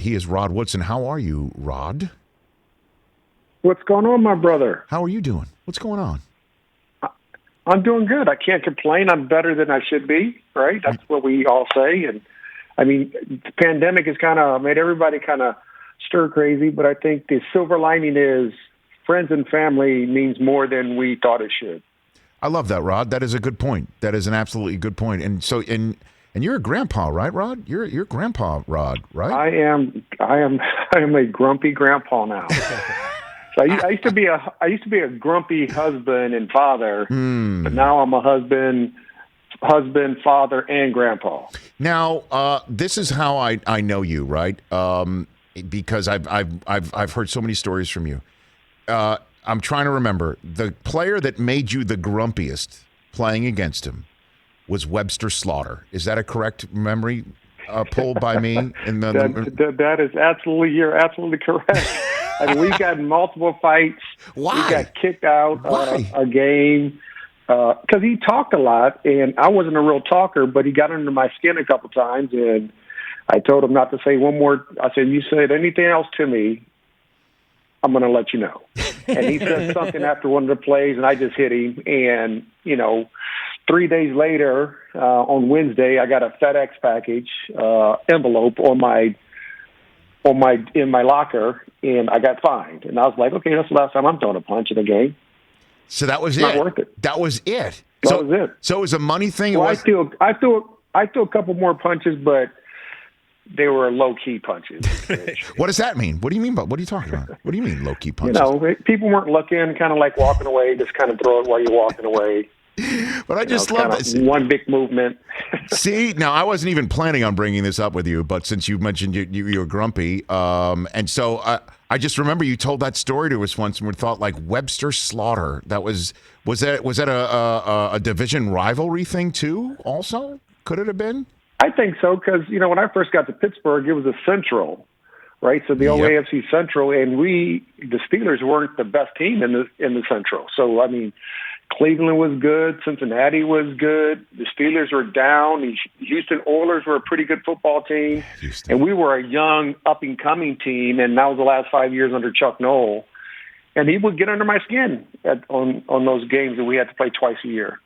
He is Rod Woodson. How are you, Rod? What's going on, my brother? How are you doing? What's going on? I'm doing good. I can't complain. I'm better than I should be, right? That's what we all say. And, I mean, the pandemic has kind of made everybody kind of stir crazy, but I think the silver lining is friends and family means more than we thought it should. I love that, Rod. That is a good point. That is an absolutely good point. And so, and you're a grandpa, right, Rod? You're grandpa, Rod, right? I am a grumpy grandpa now. So I used to be a grumpy husband and father, but now I'm a husband, father, and grandpa. Now, this is how I know you, right? Because I've heard so many stories from you. I'm trying to remember the player that made you the grumpiest playing against him was Webster Slaughter. Is that a correct memory pulled by me? That is you're absolutely correct. I mean, we got in multiple fights. Why? We got kicked out a game because he talked a lot, and I wasn't a real talker, but he got under my skin a couple times, and I told him not to say one more. I said, you said anything else to me, I'm going to let you know. And he said something after one of the plays, and I just hit him. And, 3 days later, on Wednesday, I got a FedEx package envelope in my locker, and I got fined. And I was like, okay, that's the last time I'm throwing a punch in a game. So that was Not worth it. That was it. That was it. So it was a money thing. Well, I threw a couple more punches, but they were low-key punches. What does that mean? What do you mean? What are you talking about? What do you mean low-key punches? People weren't looking, kind of like walking away, just kind of throw it while you're walking away. But I just love this. One big movement. See, now I wasn't even planning on bringing this up with you, but since you mentioned you were grumpy, and so I just remember you told that story to us once, and we thought like Webster Slaughter. Was that a division rivalry thing too? Also, could it have been? I think so because when I first got to Pittsburgh, it was a Central, right? So the old AFC Central, and the Steelers weren't the best team in the Central. So I mean, Cleveland was good, Cincinnati was good, the Steelers were down, the Houston Oilers were a pretty good football team, and we were a young, up-and-coming team, and that was the last 5 years under Chuck Noll. And he would get under my skin on those games that we had to play twice a year.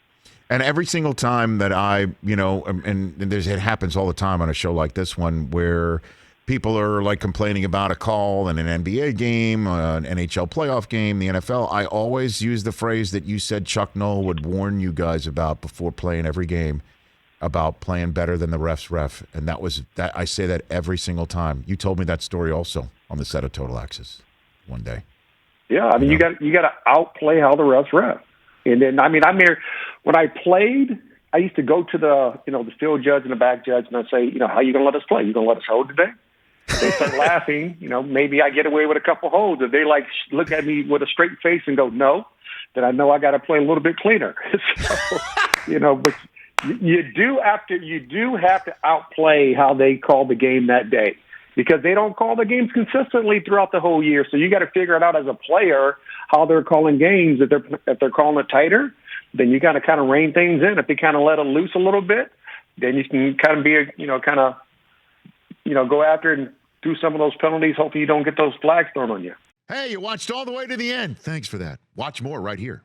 And every single time that it happens all the time on a show like this one where people are like complaining about a call in an NBA game, an NHL playoff game, the NFL, I always use the phrase that you said Chuck Noll would warn you guys about before playing every game, about playing better than the ref's ref. And that I say that every single time. You told me that story also on the set of Total Access one day. Yeah, I mean, you got to outplay how the refs ref. And then, when I played, I used to go to the field judge and the back judge, and I'd say, how are you going to let us play? You going to let us hold today? They start laughing. Maybe I get away with a couple holds. If they look at me with a straight face and go, no, then I know I got to play a little bit cleaner. So, but you do have to outplay how they call the game that day because they don't call the games consistently throughout the whole year. So you got to figure it out as a player how they're calling games. If they're calling it tighter, then you got to kind of rein things in. If they kind of let it loose a little bit, then you can kind of be go after it and do some of those penalties. Hopefully you don't get those flags thrown on you. Hey, you watched all the way to the end. Thanks for that. Watch more right here.